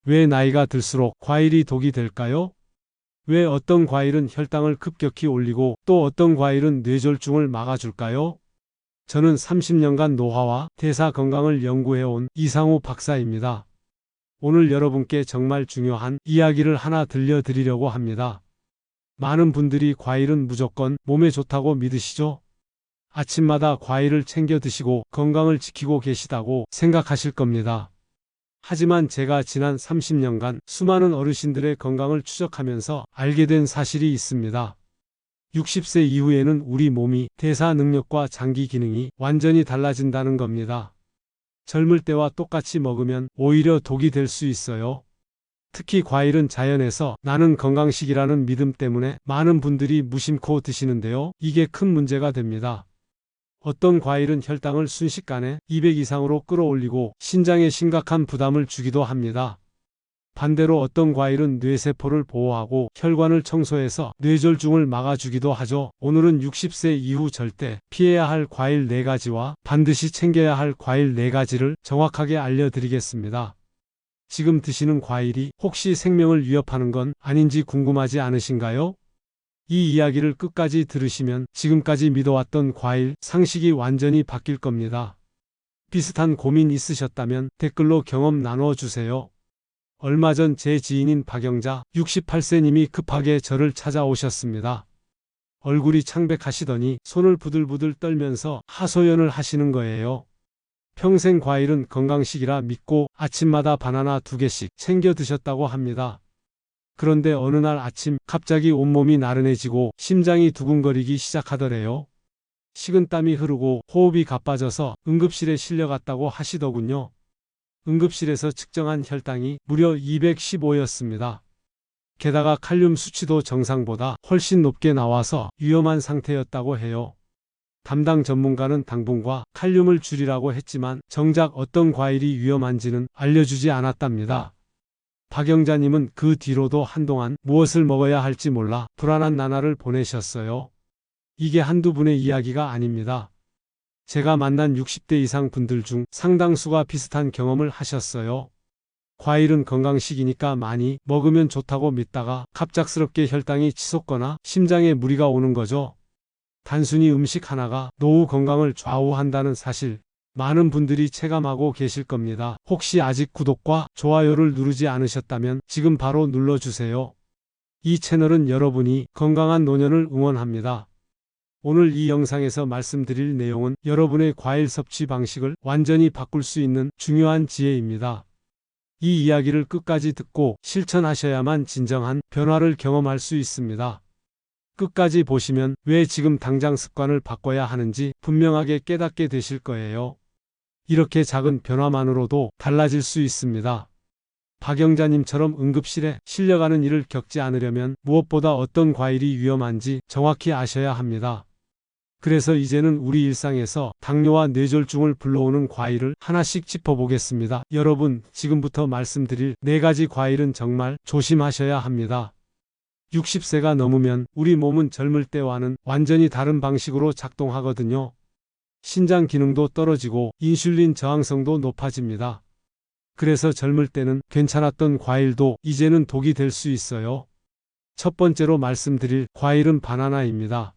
왜 나이가 들수록 과일이 독이 될까요? 왜 어떤 과일은 혈당을 급격히 올리고 또 어떤 과일은 뇌졸중을 막아줄까요? 저는 30년간 노화와 대사 건강을 연구해온 이상우 박사입니다. 오늘 여러분께 정말 중요한 이야기를 하나 들려드리려고 합니다. 많은 분들이 과일은 무조건 몸에 좋다고 믿으시죠? 아침마다 과일을 챙겨 드시고 건강을 지키고 계시다고 생각하실 겁니다. 하지만 제가 지난 30년간 수많은 어르신들의 건강을 추적하면서 알게 된 사실이 있습니다. 60세 이후에는 우리 몸이 대사 능력과 장기 기능이 완전히 달라진다는 겁니다. 젊을 때와 똑같이 먹으면 오히려 독이 될 수 있어요. 특히 과일은 자연에서 나는 건강식이라는 믿음 때문에 많은 분들이 무심코 드시는데요. 이게 큰 문제가 됩니다. 어떤 과일은 혈당을 순식간에 200 이상으로 끌어올리고 신장에 심각한 부담을 주기도 합니다. 반대로 어떤 과일은 뇌세포를 보호하고 혈관을 청소해서 뇌졸중을 막아주기도 하죠. 오늘은 60세 이후 절대 피해야 할 과일 4가지와 반드시 챙겨야 할 과일 4가지를 정확하게 알려드리겠습니다. 지금 드시는 과일이 혹시 생명을 위협하는 건 아닌지 궁금하지 않으신가요? 이 이야기를 끝까지 들으시면 지금까지 믿어왔던 과일 상식이 완전히 바뀔 겁니다. 비슷한 고민 있으셨다면 댓글로 경험 나눠주세요. 얼마 전 제 지인인 박영자 68세님이 급하게 저를 찾아오셨습니다. 얼굴이 창백하시더니 손을 부들부들 떨면서 하소연을 하시는 거예요. 평생 과일은 건강식이라 믿고 아침마다 바나나 2개씩 챙겨 드셨다고 합니다. 그런데 어느 날 아침 갑자기 온몸이 나른해지고 심장이 두근거리기 시작하더래요. 식은땀이 흐르고 호흡이 가빠져서 응급실에 실려갔다고 하시더군요. 응급실에서 측정한 혈당이 무려 215였습니다. 게다가 칼륨 수치도 정상보다 훨씬 높게 나와서 위험한 상태였다고 해요. 담당 전문가는 당분과 칼륨을 줄이라고 했지만 정작 어떤 과일이 위험한지는 알려주지 않았답니다. 박영자님은 그 뒤로도 한동안 무엇을 먹어야 할지 몰라 불안한 나날을 보내셨어요. 이게 한두 분의 이야기가 아닙니다. 제가 만난 60대 이상 분들 중 상당수가 비슷한 경험을 하셨어요. 과일은 건강식이니까 많이 먹으면 좋다고 믿다가 갑작스럽게 혈당이 치솟거나 심장에 무리가 오는 거죠. 단순히 음식 하나가 노후 건강을 좌우한다는 사실, 많은 분들이 체감하고 계실 겁니다. 혹시 아직 구독과 좋아요를 누르지 않으셨다면 지금 바로 눌러주세요. 이 채널은 여러분이 건강한 노년을 응원합니다. 오늘 이 영상에서 말씀드릴 내용은 여러분의 과일 섭취 방식을 완전히 바꿀 수 있는 중요한 지혜입니다. 이 이야기를 끝까지 듣고 실천하셔야만 진정한 변화를 경험할 수 있습니다. 끝까지 보시면 왜 지금 당장 습관을 바꿔야 하는지 분명하게 깨닫게 되실 거예요. 이렇게 작은 변화만으로도 달라질 수 있습니다. 박영자님처럼 응급실에 실려가는 일을 겪지 않으려면 무엇보다 어떤 과일이 위험한지 정확히 아셔야 합니다. 그래서 이제는 우리 일상에서 당뇨와 뇌졸중을 불러오는 과일을 하나씩 짚어보겠습니다. 여러분, 지금부터 말씀드릴 4가지 과일은 정말 조심하셔야 합니다. 60세가 넘으면 우리 몸은 젊을 때와는 완전히 다른 방식으로 작동하거든요. 신장 기능도 떨어지고 인슐린 저항성도 높아집니다. 그래서 젊을 때는 괜찮았던 과일도 이제는 독이 될 수 있어요. 첫 번째로 말씀드릴 과일은 바나나입니다.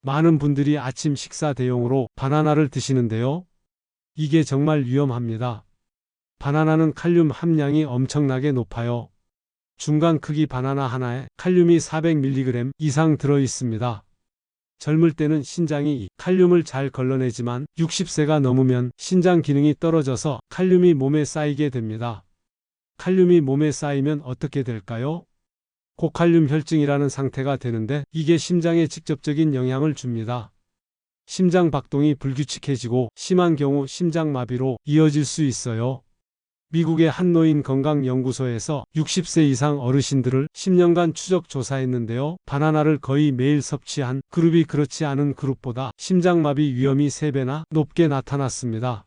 많은 분들이 아침 식사 대용으로 바나나를 드시는데요. 이게 정말 위험합니다. 바나나는 칼륨 함량이 엄청나게 높아요. 중간 크기 바나나 하나에 칼륨이 400mg 이상 들어 있습니다. 젊을 때는 신장이 이 칼륨을 잘 걸러내지만 60세가 넘으면 신장 기능이 떨어져서 칼륨이 몸에 쌓이게 됩니다. 칼륨이 몸에 쌓이면 어떻게 될까요? 고칼륨 혈증이라는 상태가 되는데 이게 심장에 직접적인 영향을 줍니다. 심장 박동이 불규칙해지고 심한 경우 심장마비로 이어질 수 있어요. 미국의 한 노인 건강연구소에서 60세 이상 어르신들을 10년간 추적 조사했는데요. 바나나를 거의 매일 섭취한 그룹이 그렇지 않은 그룹보다 심장마비 위험이 3배나 높게 나타났습니다.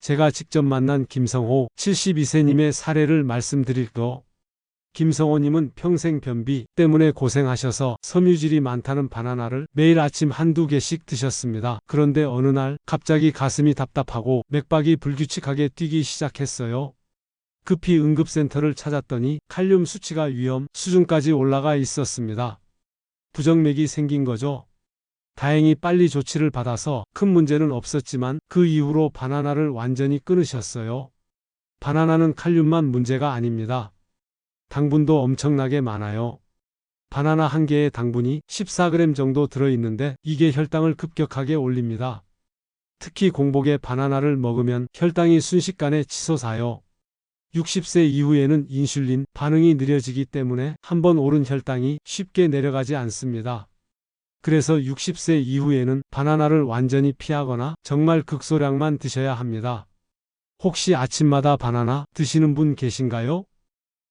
제가 직접 만난 김성호 72세님의 사례를 말씀드릴게요. 김성호님은 평생 변비 때문에 고생하셔서 섬유질이 많다는 바나나를 매일 아침 한두 개씩 드셨습니다. 그런데 어느 날 갑자기 가슴이 답답하고 맥박이 불규칙하게 뛰기 시작했어요. 급히 응급센터를 찾았더니 칼륨 수치가 위험 수준까지 올라가 있었습니다. 부정맥이 생긴 거죠. 다행히 빨리 조치를 받아서 큰 문제는 없었지만 그 이후로 바나나를 완전히 끊으셨어요. 바나나는 칼륨만 문제가 아닙니다. 당분도 엄청나게 많아요. 바나나 한 개의 당분이 14g 정도 들어있는데 이게 혈당을 급격하게 올립니다. 특히 공복에 바나나를 먹으면 혈당이 순식간에 치솟아요. 60세 이후에는 인슐린 반응이 느려지기 때문에 한번 오른 혈당이 쉽게 내려가지 않습니다. 그래서 60세 이후에는 바나나를 완전히 피하거나 정말 극소량만 드셔야 합니다. 혹시 아침마다 바나나 드시는 분 계신가요?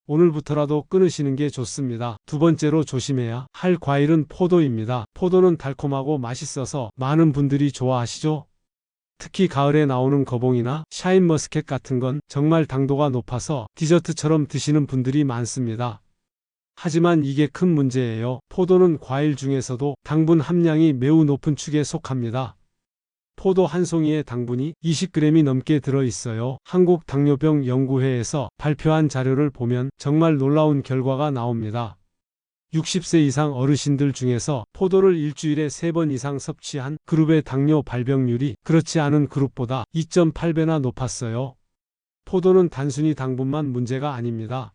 오늘부터라도 끊으시는 게 좋습니다. 두 번째로 조심해야 할 과일은 포도입니다. 포도는 달콤하고 맛있어서 많은 분들이 좋아하시죠? 특히 가을에 나오는 거봉이나 샤인머스켓 같은 건 정말 당도가 높아서 디저트처럼 드시는 분들이 많습니다. 하지만 이게 큰 문제예요. 포도는 과일 중에서도 당분 함량이 매우 높은 축에 속합니다. 포도 한 송이의 당분이 20g이 넘게 들어있어요. 한국당뇨병연구회에서 발표한 자료를 보면 정말 놀라운 결과가 나옵니다. 60세 이상 어르신들 중에서 포도를 일주일에 3번 이상 섭취한 그룹의 당뇨 발병률이 그렇지 않은 그룹보다 2.8배나 높았어요. 포도는 단순히 당분만 문제가 아닙니다.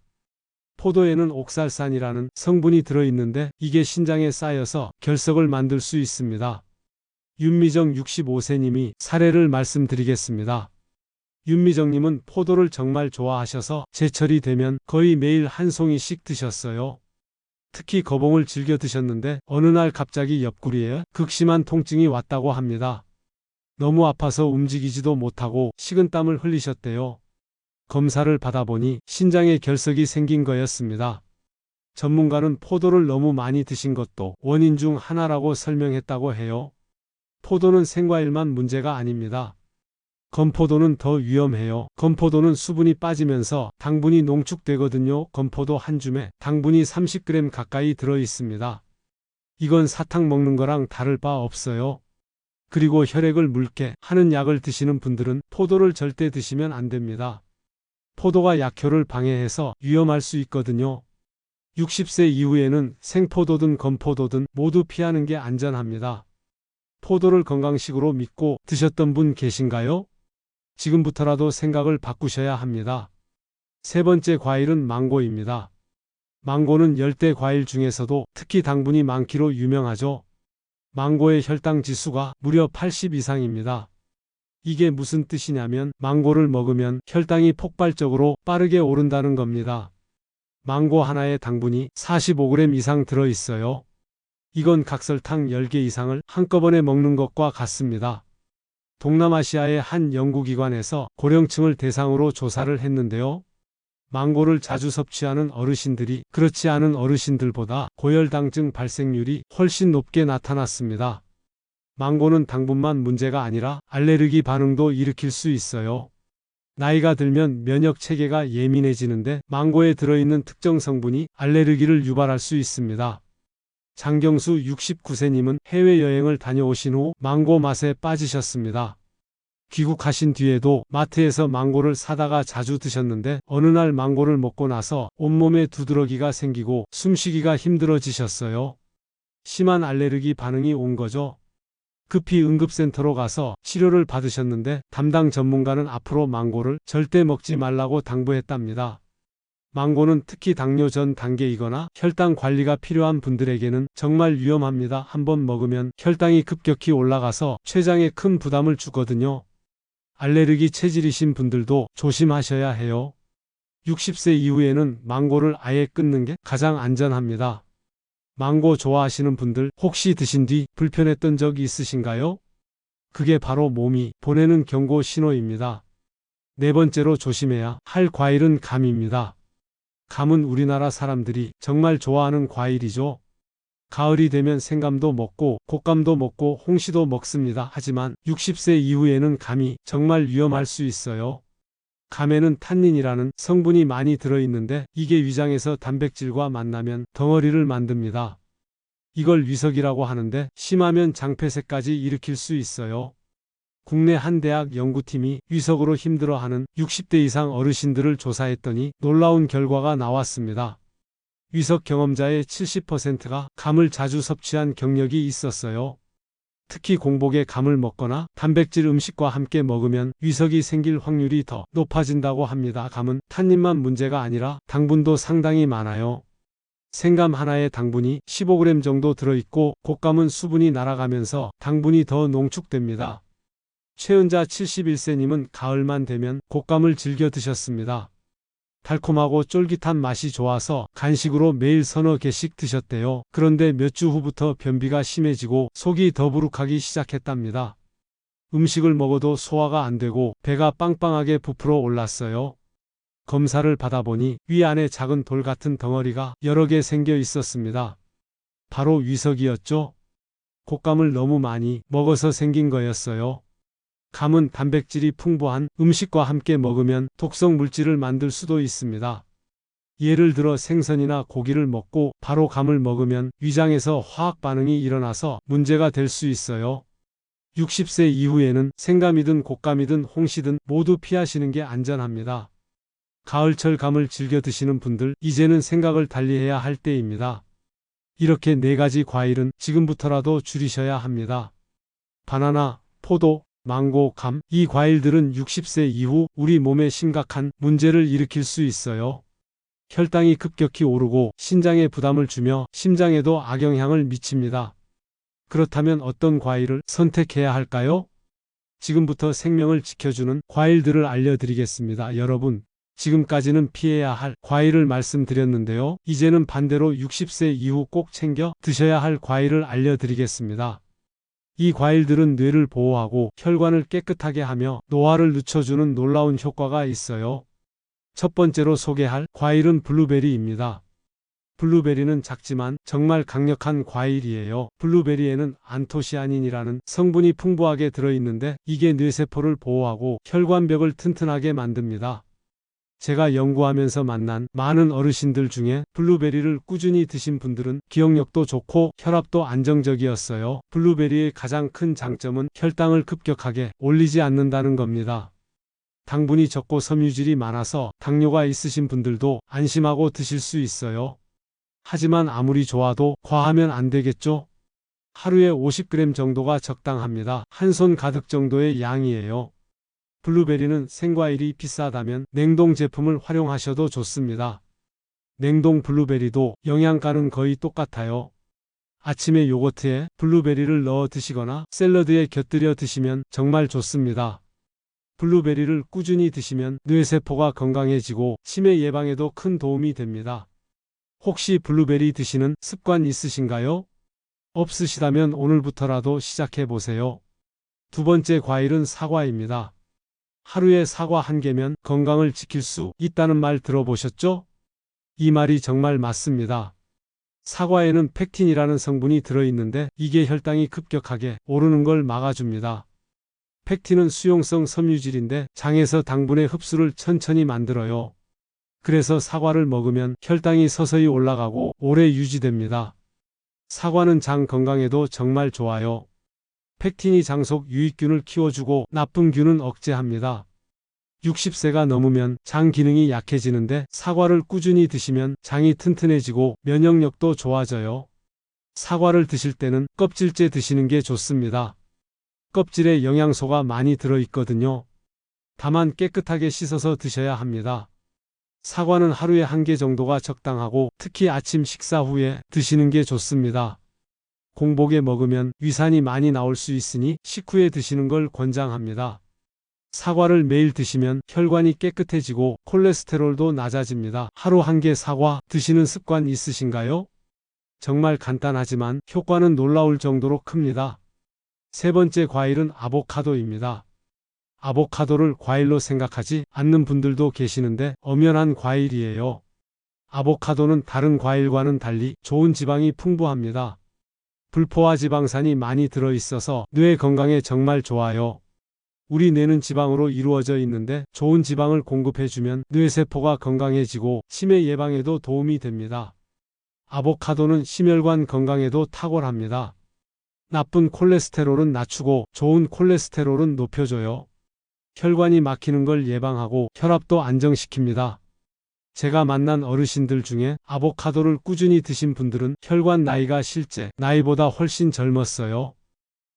포도에는 옥살산이라는 성분이 들어있는데 이게 신장에 쌓여서 결석을 만들 수 있습니다. 윤미정 65세님이 사례를 말씀드리겠습니다. 윤미정님은 포도를 정말 좋아하셔서 제철이 되면 거의 매일 한 송이씩 드셨어요. 특히 거봉을 즐겨 드셨는데 어느 날 갑자기 옆구리에 극심한 통증이 왔다고 합니다. 너무 아파서 움직이지도 못하고 식은땀을 흘리셨대요. 검사를 받아보니 신장에 결석이 생긴 거였습니다. 전문가는 포도를 너무 많이 드신 것도 원인 중 하나라고 설명했다고 해요. 포도는 생과일만 문제가 아닙니다. 건포도는 더 위험해요. 건포도는 수분이 빠지면서 당분이 농축되거든요. 건포도 한 줌에 당분이 30g 가까이 들어있습니다. 이건 사탕 먹는 거랑 다를 바 없어요. 그리고 혈액을 묽게 하는 약을 드시는 분들은 포도를 절대 드시면 안 됩니다. 포도가 약효를 방해해서 위험할 수 있거든요. 60세 이후에는 생포도든 건포도든 모두 피하는 게 안전합니다. 포도를 건강식으로 믿고 드셨던 분 계신가요? 지금부터라도 생각을 바꾸셔야 합니다. 세 번째 과일은 망고입니다. 망고는 열대 과일 중에서도 특히 당분이 많기로 유명하죠. 망고의 혈당 지수가 무려 80 이상입니다. 이게 무슨 뜻이냐면 망고를 먹으면 혈당이 폭발적으로 빠르게 오른다는 겁니다. 망고 하나의 당분이 45g 이상 들어있어요. 이건 각설탕 10개 이상을 한꺼번에 먹는 것과 같습니다. 동남아시아의 한 연구기관에서 고령층을 대상으로 조사를 했는데요. 망고를 자주 섭취하는 어르신들이 그렇지 않은 어르신들보다 고혈당증 발생률이 훨씬 높게 나타났습니다. 망고는 당분만 문제가 아니라 알레르기 반응도 일으킬 수 있어요. 나이가 들면 면역 체계가 예민해지는데 망고에 들어있는 특정 성분이 알레르기를 유발할 수 있습니다. 장경수 69세님은 해외여행을 다녀오신 후 망고 맛에 빠지셨습니다. 귀국하신 뒤에도 마트에서 망고를 사다가 자주 드셨는데 어느 날 망고를 먹고 나서 온몸에 두드러기가 생기고 숨쉬기가 힘들어지셨어요. 심한 알레르기 반응이 온 거죠. 급히 응급센터로 가서 치료를 받으셨는데 담당 전문가는 앞으로 망고를 절대 먹지 말라고 당부했답니다. 망고는 특히 당뇨 전 단계이거나 혈당 관리가 필요한 분들에게는 정말 위험합니다. 한번 먹으면 혈당이 급격히 올라가서 췌장에 큰 부담을 주거든요. 알레르기 체질이신 분들도 조심하셔야 해요. 60세 이후에는 망고를 아예 끊는 게 가장 안전합니다. 망고 좋아하시는 분들 혹시 드신 뒤 불편했던 적 있으신가요? 그게 바로 몸이 보내는 경고 신호입니다. 네 번째로 조심해야 할 과일은 감입니다. 감은 우리나라 사람들이 정말 좋아하는 과일이죠. 가을이 되면 생감도 먹고 곶감도 먹고 홍시도 먹습니다. 하지만 60세 이후에는 감이 정말 위험할 수 있어요. 감에는 탄닌이라는 성분이 많이 들어있는데 이게 위장에서 단백질과 만나면 덩어리를 만듭니다. 이걸 위석이라고 하는데 심하면 장폐색까지 일으킬 수 있어요. 국내 한 대학 연구팀이 위석으로 힘들어하는 60대 이상 어르신들을 조사했더니 놀라운 결과가 나왔습니다. 위석 경험자의 70%가 감을 자주 섭취한 경력이 있었어요. 특히 공복에 감을 먹거나 단백질 음식과 함께 먹으면 위석이 생길 확률이 더 높아진다고 합니다. 감은 탄닌만 문제가 아니라 당분도 상당히 많아요. 생감 하나에 당분이 15g 정도 들어있고 곶감은 수분이 날아가면서 당분이 더 농축됩니다. 최은자 71세님은 가을만 되면 곶감을 즐겨 드셨습니다. 달콤하고 쫄깃한 맛이 좋아서 간식으로 매일 서너 개씩 드셨대요. 그런데 몇 주 후부터 변비가 심해지고 속이 더부룩하기 시작했답니다. 음식을 먹어도 소화가 안 되고 배가 빵빵하게 부풀어 올랐어요. 검사를 받아보니 위 안에 작은 돌 같은 덩어리가 여러 개 생겨 있었습니다. 바로 위석이었죠. 곶감을 너무 많이 먹어서 생긴 거였어요. 감은 단백질이 풍부한 음식과 함께 먹으면 독성 물질을 만들 수도 있습니다. 예를 들어 생선이나 고기를 먹고 바로 감을 먹으면 위장에서 화학 반응이 일어나서 문제가 될 수 있어요. 60세 이후에는 생감이든 곶감이든 홍시든 모두 피하시는 게 안전합니다. 가을철 감을 즐겨 드시는 분들, 이제는 생각을 달리해야 할 때입니다. 이렇게 4가지 과일은 지금부터라도 줄이셔야 합니다. 바나나, 포도, 망고, 감, 이 과일들은 60세 이후 우리 몸에 심각한 문제를 일으킬 수 있어요. 혈당이 급격히 오르고 신장에 부담을 주며 심장에도 악영향을 미칩니다. 그렇다면 어떤 과일을 선택해야 할까요? 지금부터 생명을 지켜주는 과일들을 알려드리겠습니다. 여러분, 지금까지는 피해야 할 과일을 말씀드렸는데요. 이제는 반대로 60세 이후 꼭 챙겨 드셔야 할 과일을 알려드리겠습니다. 이 과일들은 뇌를 보호하고 혈관을 깨끗하게 하며 노화를 늦춰주는 놀라운 효과가 있어요. 첫 번째로 소개할 과일은 블루베리입니다. 블루베리는 작지만 정말 강력한 과일이에요. 블루베리에는 안토시아닌이라는 성분이 풍부하게 들어있는데 이게 뇌세포를 보호하고 혈관벽을 튼튼하게 만듭니다. 제가 연구하면서 만난 많은 어르신들 중에 블루베리를 꾸준히 드신 분들은 기억력도 좋고 혈압도 안정적이었어요. 블루베리의 가장 큰 장점은 혈당을 급격하게 올리지 않는다는 겁니다. 당분이 적고 섬유질이 많아서 당뇨가 있으신 분들도 안심하고 드실 수 있어요. 하지만 아무리 좋아도 과하면 안 되겠죠? 하루에 50g 정도가 적당합니다. 한 손 가득 정도의 양이에요. 블루베리는 생과일이 비싸다면 냉동 제품을 활용하셔도 좋습니다. 냉동 블루베리도 영양가는 거의 똑같아요. 아침에 요거트에 블루베리를 넣어 드시거나 샐러드에 곁들여 드시면 정말 좋습니다. 블루베리를 꾸준히 드시면 뇌세포가 건강해지고 치매 예방에도 큰 도움이 됩니다. 혹시 블루베리 드시는 습관 있으신가요? 없으시다면 오늘부터라도 시작해보세요. 두 번째 과일은 사과입니다. 하루에 사과 1개면 건강을 지킬 수 있다는 말 들어보셨죠? 이 말이 정말 맞습니다. 사과에는 펙틴이라는 성분이 들어있는데 이게 혈당이 급격하게 오르는 걸 막아줍니다. 펙틴은 수용성 섬유질인데 장에서 당분의 흡수를 천천히 만들어요. 그래서 사과를 먹으면 혈당이 서서히 올라가고 오래 유지됩니다. 사과는 장 건강에도 정말 좋아요. 펙틴이 장 속 유익균을 키워주고 나쁜 균은 억제합니다. 60세가 넘으면 장 기능이 약해지는데 사과를 꾸준히 드시면 장이 튼튼해지고 면역력도 좋아져요. 사과를 드실 때는 껍질째 드시는 게 좋습니다. 껍질에 영양소가 많이 들어있거든요. 다만 깨끗하게 씻어서 드셔야 합니다. 사과는 하루에 1개 정도가 적당하고 특히 아침 식사 후에 드시는 게 좋습니다. 공복에 먹으면 위산이 많이 나올 수 있으니 식후에 드시는 걸 권장합니다. 사과를 매일 드시면 혈관이 깨끗해지고 콜레스테롤도 낮아집니다. 하루 1개 사과 드시는 습관 있으신가요? 정말 간단하지만 효과는 놀라울 정도로 큽니다. 세 번째 과일은 아보카도입니다. 아보카도를 과일로 생각하지 않는 분들도 계시는데 엄연한 과일이에요. 아보카도는 다른 과일과는 달리 좋은 지방이 풍부합니다. 불포화 지방산이 많이 들어있어서 뇌 건강에 정말 좋아요. 우리 뇌는 지방으로 이루어져 있는데 좋은 지방을 공급해주면 뇌세포가 건강해지고 치매 예방에도 도움이 됩니다. 아보카도는 심혈관 건강에도 탁월합니다. 나쁜 콜레스테롤은 낮추고 좋은 콜레스테롤은 높여줘요. 혈관이 막히는 걸 예방하고 혈압도 안정시킵니다. 제가 만난 어르신들 중에 아보카도를 꾸준히 드신 분들은 혈관 나이가 실제 나이보다 훨씬 젊었어요.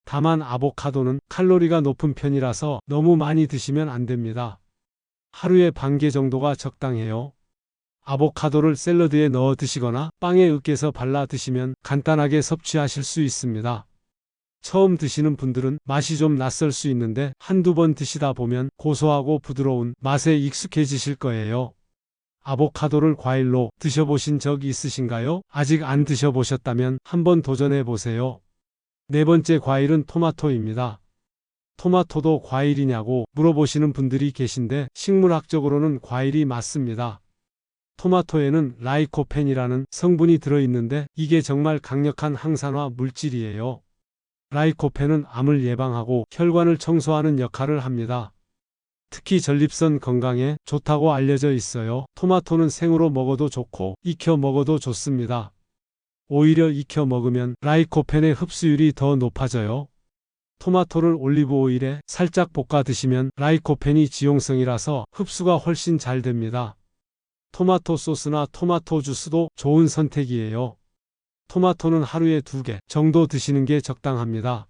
다만 아보카도는 칼로리가 높은 편이라서 너무 많이 드시면 안 됩니다. 하루에 반 개 정도가 적당해요. 아보카도를 샐러드에 넣어 드시거나 빵에 으깨서 발라 드시면 간단하게 섭취하실 수 있습니다. 처음 드시는 분들은 맛이 좀 낯설 수 있는데 한두 번 드시다 보면 고소하고 부드러운 맛에 익숙해지실 거예요. 아보카도를 과일로 드셔보신 적 있으신가요? 아직 안 드셔보셨다면 한번 도전해 보세요. 네 번째 과일은 토마토입니다. 토마토도 과일이냐고 물어보시는 분들이 계신데 식물학적으로는 과일이 맞습니다. 토마토에는 라이코펜이라는 성분이 들어있는데 이게 정말 강력한 항산화 물질이에요. 라이코펜은 암을 예방하고 혈관을 청소하는 역할을 합니다. 특히 전립선 건강에 좋다고 알려져 있어요. 토마토는 생으로 먹어도 좋고 익혀 먹어도 좋습니다. 오히려 익혀 먹으면 라이코펜의 흡수율이 더 높아져요. 토마토를 올리브 오일에 살짝 볶아 드시면 라이코펜이 지용성이라서 흡수가 훨씬 잘 됩니다. 토마토 소스나 토마토 주스도 좋은 선택이에요. 토마토는 하루에 2개 정도 드시는 게 적당합니다.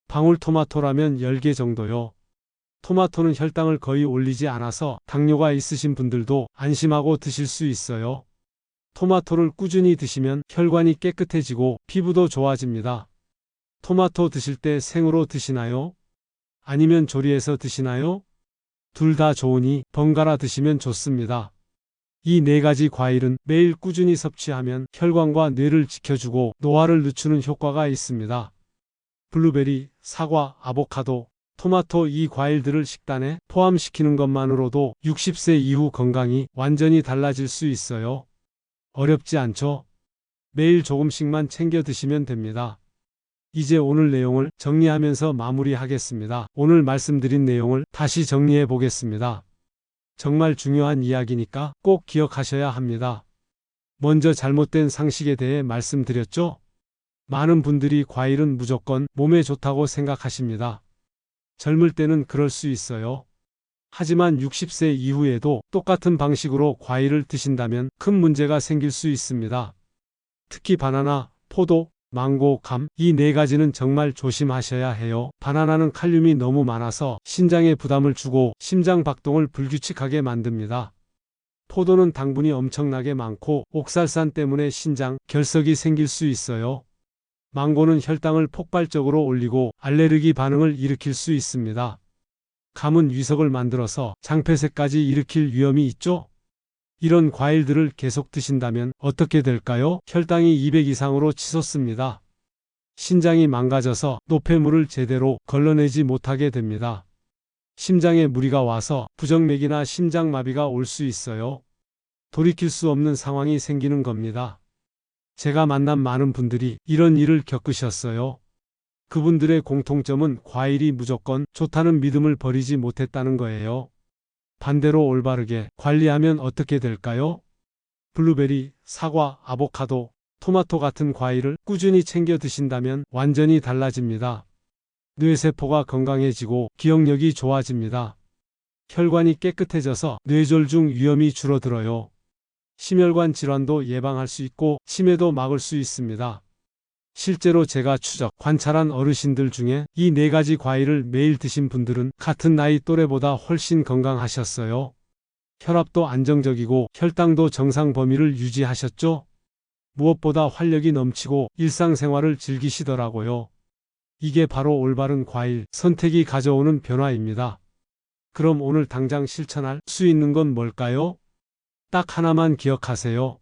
방울토마토라면 10개 정도요. 토마토는 혈당을 거의 올리지 않아서 당뇨가 있으신 분들도 안심하고 드실 수 있어요. 토마토를 꾸준히 드시면 혈관이 깨끗해지고 피부도 좋아집니다. 토마토 드실 때 생으로 드시나요? 아니면 조리해서 드시나요? 둘 다 좋으니 번갈아 드시면 좋습니다. 이 네 가지 과일은 매일 꾸준히 섭취하면 혈관과 뇌를 지켜주고 노화를 늦추는 효과가 있습니다. 블루베리, 사과, 아보카도, 토마토 이 과일들을 식단에 포함시키는 것만으로도 60세 이후 건강이 완전히 달라질 수 있어요. 어렵지 않죠? 매일 조금씩만 챙겨 드시면 됩니다. 이제 오늘 내용을 정리하면서 마무리하겠습니다. 오늘 말씀드린 내용을 다시 정리해 보겠습니다. 정말 중요한 이야기니까 꼭 기억하셔야 합니다. 먼저 잘못된 상식에 대해 말씀드렸죠? 많은 분들이 과일은 무조건 몸에 좋다고 생각하십니다. 젊을 때는 그럴 수 있어요. 하지만 60세 이후에도 똑같은 방식으로 과일을 드신다면 큰 문제가 생길 수 있습니다. 특히 바나나, 포도, 망고, 감, 이 네 가지는 정말 조심하셔야 해요. 바나나는 칼륨이 너무 많아서 신장에 부담을 주고 심장 박동을 불규칙하게 만듭니다. 포도는 당분이 엄청나게 많고 옥살산 때문에 신장, 결석이 생길 수 있어요. 망고는 혈당을 폭발적으로 올리고 알레르기 반응을 일으킬 수 있습니다. 감은 위석을 만들어서 장폐색까지 일으킬 위험이 있죠? 이런 과일들을 계속 드신다면 어떻게 될까요? 혈당이 200 이상으로 치솟습니다. 신장이 망가져서 노폐물을 제대로 걸러내지 못하게 됩니다. 심장에 무리가 와서 부정맥이나 심장마비가 올 수 있어요. 돌이킬 수 없는 상황이 생기는 겁니다. 제가 만난 많은 분들이 이런 일을 겪으셨어요. 그분들의 공통점은 과일이 무조건 좋다는 믿음을 버리지 못했다는 거예요. 반대로 올바르게 관리하면 어떻게 될까요? 블루베리, 사과, 아보카도, 토마토 같은 과일을 꾸준히 챙겨 드신다면 완전히 달라집니다. 뇌세포가 건강해지고 기억력이 좋아집니다. 혈관이 깨끗해져서 뇌졸중 위험이 줄어들어요. 심혈관 질환도 예방할 수 있고 치매도 막을 수 있습니다. 실제로 제가 관찰한 어르신들 중에 이 네 가지 과일을 매일 드신 분들은 같은 나이 또래보다 훨씬 건강하셨어요. 혈압도 안정적이고 혈당도 정상 범위를 유지하셨죠? 무엇보다 활력이 넘치고 일상생활을 즐기시더라고요. 이게 바로 올바른 과일 선택이 가져오는 변화입니다. 그럼 오늘 당장 실천할 수 있는 건 뭘까요? 딱 하나만 기억하세요.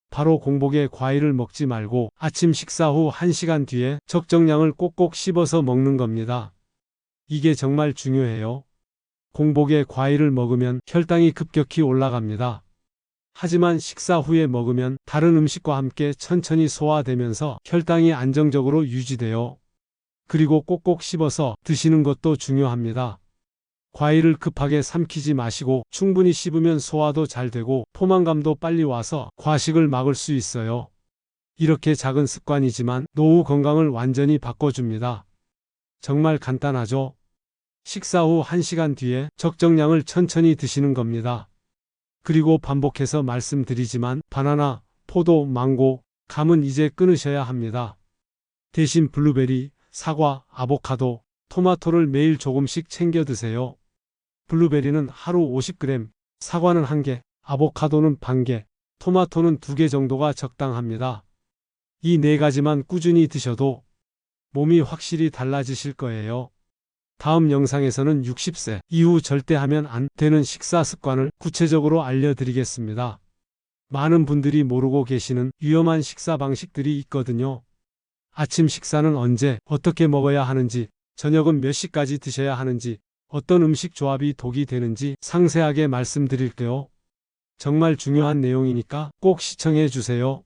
바로 공복에 과일을 먹지 말고 아침 식사 후 1시간 뒤에 적정량을 꼭꼭 씹어서 먹는 겁니다. 이게 정말 중요해요. 공복에 과일을 먹으면 혈당이 급격히 올라갑니다. 하지만 식사 후에 먹으면 다른 음식과 함께 천천히 소화되면서 혈당이 안정적으로 유지돼요. 그리고 꼭꼭 씹어서 드시는 것도 중요합니다. 과일을 급하게 삼키지 마시고 충분히 씹으면 소화도 잘 되고 포만감도 빨리 와서 과식을 막을 수 있어요. 이렇게 작은 습관이지만 노후 건강을 완전히 바꿔줍니다. 정말 간단하죠? 식사 후 1시간 뒤에 적정량을 천천히 드시는 겁니다. 그리고 반복해서 말씀드리지만 바나나, 포도, 망고, 감은 이제 끊으셔야 합니다. 대신 블루베리, 사과, 아보카도, 토마토를 매일 조금씩 챙겨 드세요. 블루베리는 하루 50g, 사과는 1개, 아보카도는 반 개, 토마토는 2개 정도가 적당합니다. 이 4가지만 꾸준히 드셔도 몸이 확실히 달라지실 거예요. 다음 영상에서는 60세 이후 절대 하면 안 되는 식사 습관을 구체적으로 알려드리겠습니다. 많은 분들이 모르고 계시는 위험한 식사 방식들이 있거든요. 아침 식사는 언제, 어떻게 먹어야 하는지, 저녁은 몇 시까지 드셔야 하는지, 어떤 음식 조합이 독이 되는지 상세하게 말씀드릴게요. 정말 중요한 내용이니까 꼭 시청해 주세요.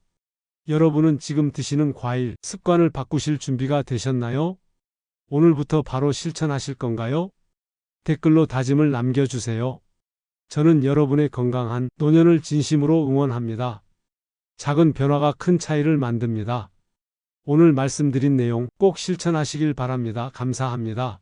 여러분은 지금 드시는 과일, 습관을 바꾸실 준비가 되셨나요? 오늘부터 바로 실천하실 건가요? 댓글로 다짐을 남겨주세요. 저는 여러분의 건강한 노년을 진심으로 응원합니다. 작은 변화가 큰 차이를 만듭니다. 오늘 말씀드린 내용 꼭 실천하시길 바랍니다. 감사합니다.